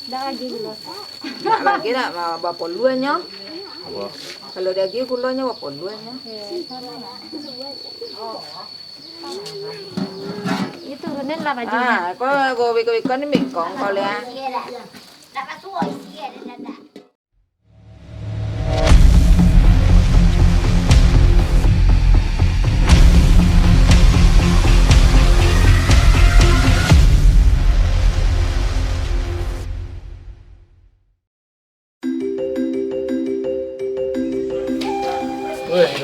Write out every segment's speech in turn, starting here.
Lagi nak bapak luanya. Kalau daging kulanya bapak luanya. Itu bener lah bajunya. Kau bika-bika ni mikong kau lihat.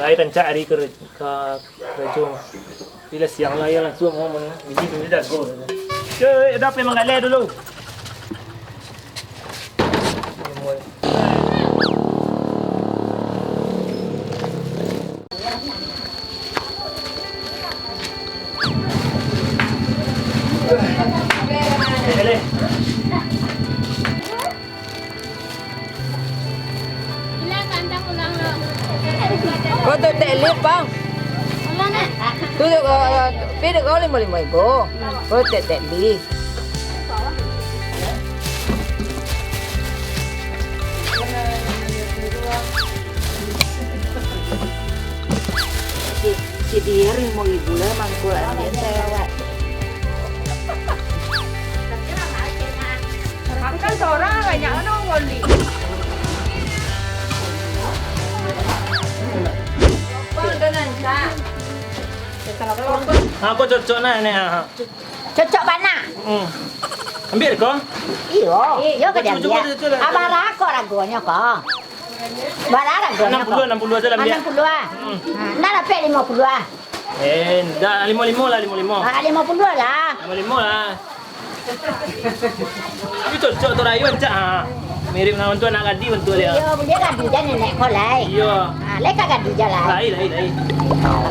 Lain rancak hari kerja. Bila siang lah ya langsung ngomong. Biji tu dah go. Cuy, ada apa memang kat leh dulu. Kau tu tak lihat bang. Tu beda kau 55 ribu. Kau tak lihat. Si dia 5 ribu lah mangkul dia saya. Makan seorang banyak orang ngoli. Aku cocok nak ni. Cocok mana? Ambil kau? Iyo ke dia. Abara kok ragonya kok. Bara ragonya kok. 60 aja lah ambil. 60 ah. Nah dapat 50 ah. Dah 55 lah 55. 50 lah. 55 lah. Tapi cocok tu rayu cak. Mirip dengan untuk anak gadi bentuk dia. Iyo, dia gadi je nenek kau lai. Iya. Lai kah gadi je lai. Lai.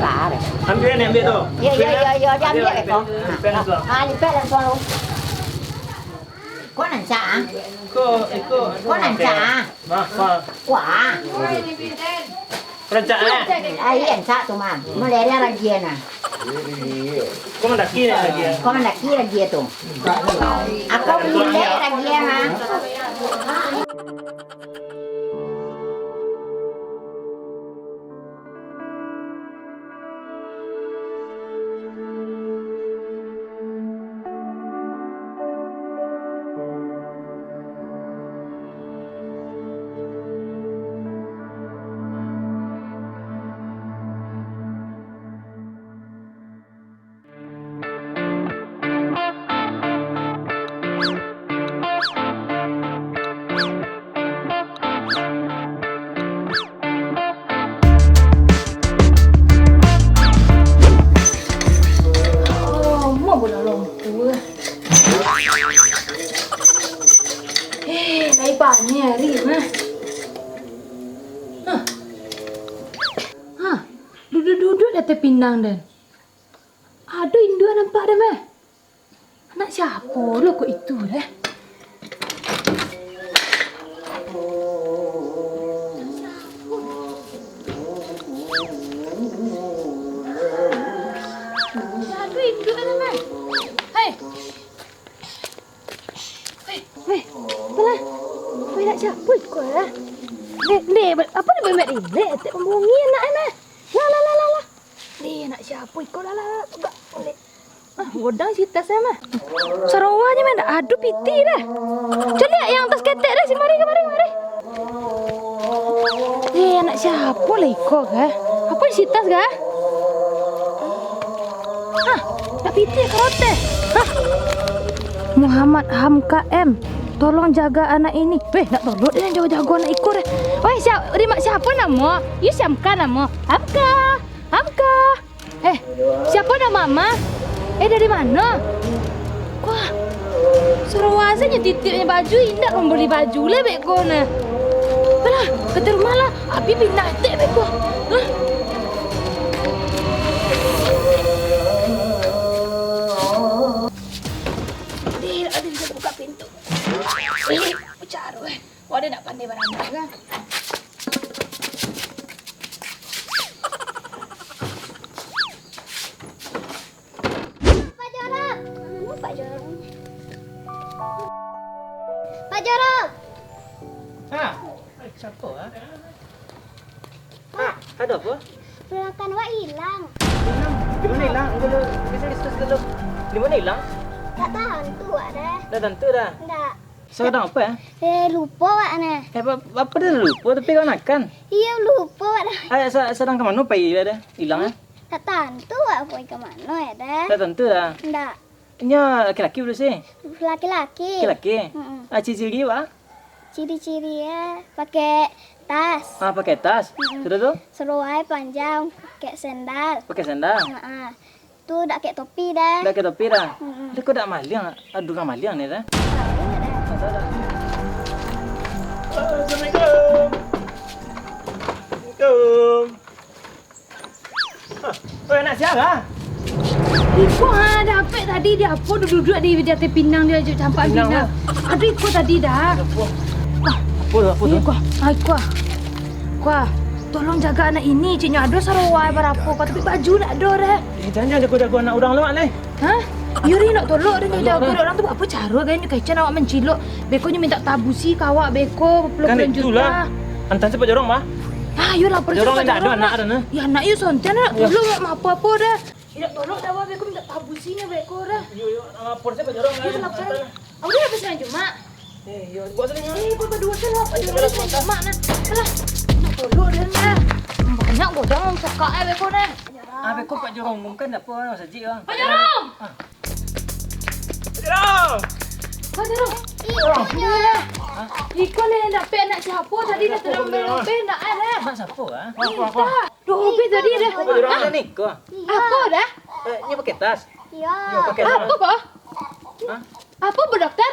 Rar. Ambil ni ambil tu. Iya, dia ambil kau. Pen tu. Lipat lah kau. Kau nak cak? Kau nak cak? Maaf. Wah. Perencak eh? Yang cak tu mah. Mulai lagi na. Kau mendaki ni lagi. Kau mendaki lagi tu. Aku beli lagi mah. Ni hari mah. Duduk-duduk dah terpindang dan. Ada induk nampak dah mah. Anak siapa lo kok itu dah? Ada induk dah mah. Hei. Belah. Kau nak siapa kau lah? Apa ni bermet ini? Tak membungi anak mah. La. Ni anak siapa kau lah. Enggak boleh. Godang cerita saya mah. Sarawaknya mah dah adu piti dah. Lihat yang atas ketek dah si mari. Anak siapa lah kau kah? Apa di sitas kah? Dah piti karote. Muhammad Hamka M. Tolong jaga anak ini. Nak tolong dia jaga anak ikut deh. Siapa nama? You siapa nama? Hamka. Siapa nama mama? Dari mana? Wah. Serawasanya titipnya baju indah membeli baju lah beko na. Belah, ke rumah lah. Abi bina tek beko. Ada bisa buka pintu. Bicara wah dia nak pandai barang kan. Pak Pak Jorok. Ah, siapa ah? Ah, ada apa? Peranakan Wak hilang. Di mana hilang? Dulu, kisah dulu. Di mana hilang? Tak tahan tu Wak dah. Dah tentu dah. Tak. Sedang apa ya? Lupa Wak nah. Apa dah lupa tapi kau makan. Iya lupa Wak dah. Sedang ke mana pergi dah? Hilang ah? Tak tahan tu Wak pergi ke mana ya dah. Dah tentu dah. Tak. Nya laki-laki boleh sih? Laki-laki. Laki-laki? Ciri-ciri apa? Ciri-ciri ya pakai tas. Ah, pakai tas. Sudah tu? Seruai panjang, pakai sendal. Pakai sandal. Tu dak pakai topi dah. Dah ke topi dah. Dia kau dak maliang. Aduh kan maliang ni dah. Assalamualaikum. Assalamualaikum. Oh, nak siang ah? Ikut dapat tadi dia apa duduk di atas pinang dia campak pinang. Aduh ikut tadi dah. Apa tu? Kuah. Tolong jaga anak ini. Ciknya ada sarawai berapa tapi baju nak ada dah. Jangan jaga anak orang lewat ni. Hah? Yuri nak tolong dia jaga orang tu apa cara kan kaitan awak mencilok. Bekonya minta tabusi ke awak beko Kan puluh juta. itulah. Antan siapa jorong mah? Ah, you lapor Jorong tak ada anak dah. Ya anak you sonten nak tolong mak apa-apa dah. Tidak tolong dah beko minta tabusinya beko dah. Yo, lapor siapa jorong You lapor. Awak dah habis cuma. Yo, buat sini. Berdua tu lah, Pak cuma nak. Alah, nak tolong dia dah. Banyak bodang cakap beko dah. Beko Pak Jorong mungkin apa saja bang. Pak Jorong. Pak Jorong. Iya. Iko ni dapat anak siapa tadi dah terang berobe nak ada. Mak siapa ah? Dobe tadi dah. Pak Jorong ada ni ko. Apa dah? Ni pakai tas. Ya. Pakai Apa kok? Hah? Apa bu dokter?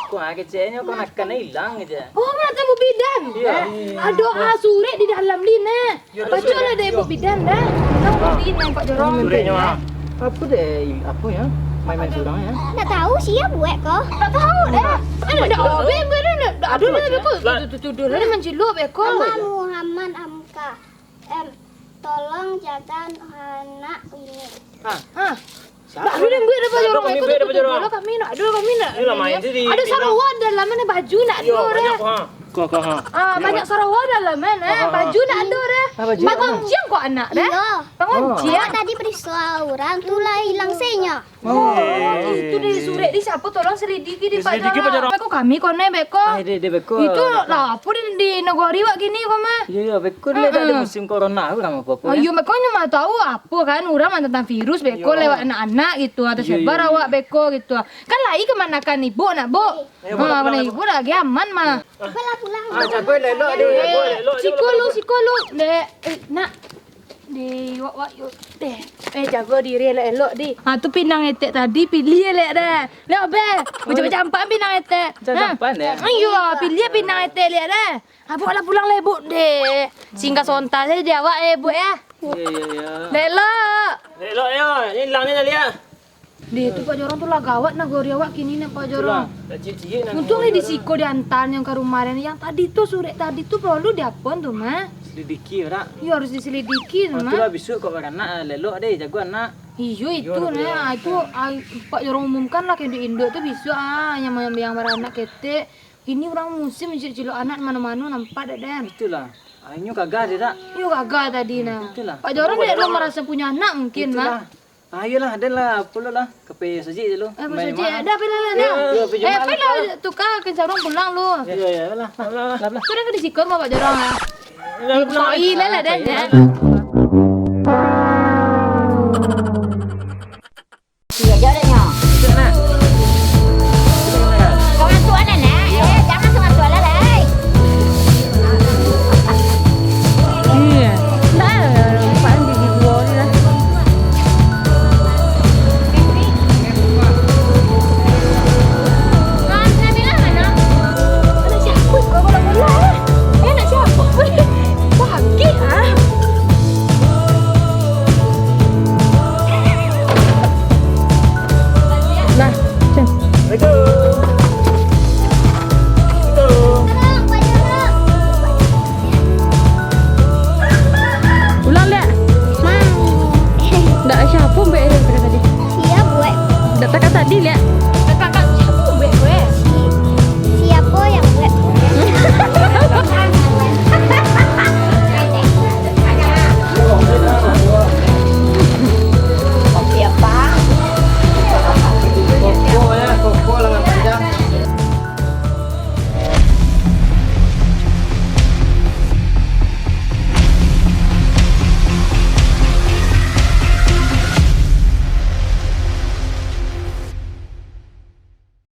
Kau kecilnya kau nak kena hilang aja. Oh, mana tamu bidan? Iya. Ada surat di dalam lina. Baca lah dari ibu bidan dah. Tahu bidan Pak Jorong. Suratnya mah. Apa deh? Apa ya? Main-main surang ya? Tak tahu siapa buat kau. Tak tahu dah. Ada obe benar. Ada lah beko. Tuduh lah menciluk beko. Nama Muhammad Amka. Tolong jaga anak ini. Hah? Ada yang gue ada Pak Jorong. Kami nak. Ini lah main jadi. Ada sarawak dalam mana baju nak ada dah. Kau Banyak sarawak dalam mana baju nak ada dah. Bang Ciang kok anak dah. Ya. Bang Ciang. Tadi periksa orang tu lah hilang senya. Itu di surat di siapa tolong selidiki di Pak Selidiki, Pak Jorong. Jorong. Beko kami kone beko. Dia beko. Itu lah apa di negara wak gini kok mah. Ya, beko dia dah ada musim corona aku nama apa. Ayo makanya mah tahu apa kan orang mah tentang virus beko lewat anak-anak gitu atau sebar awak beko gitu. Kan lagi kemana kan ibu nak bu? Mana ibu lagi aman mah. Pulang. Cabai lelok dia. Sikolo dek nak di wak yuk deh jaga diri elok di tu pinang etek tadi pilih elok dah lek be macam campak pinang etek Campak dah. ayo pilih pinang etek lek dah abuk lah pulang le bu deh singgah sonta saja dia awak bu ya lelok Ya, ini hilangnya dah lihat. dia tu Pak Jorong tu lah gawat negara awak kini nih Pak Jorong Cik-cik nak. untung ni disiko diantar yang ke rumah dan yang tadi tu surat tadi tu perlu diapun tu mah Sedikit orang. ya harus diselidiki tu Itulah mah besok kau anak lelok deh jago anak. Iyo itu nah itu Pak Jorong umumkan lah kayak di Indo tuh bisa yang beranak ketek ini orang musim cilok anak mana-mana nampak dah dan Itulah. Ayo kagak dia tak. yuk gagal tadi nah Itulah. Pak Jorong dia belum merasa punya anak mungkin mah Ayolah, ada lah, puluh lah. Kepe saja je lu. apa saja ada pilih lah pilih tukar ke Jorong pulang lu Ya, lah. tu dah ke disikon Pak Jorong lah Soi lah dah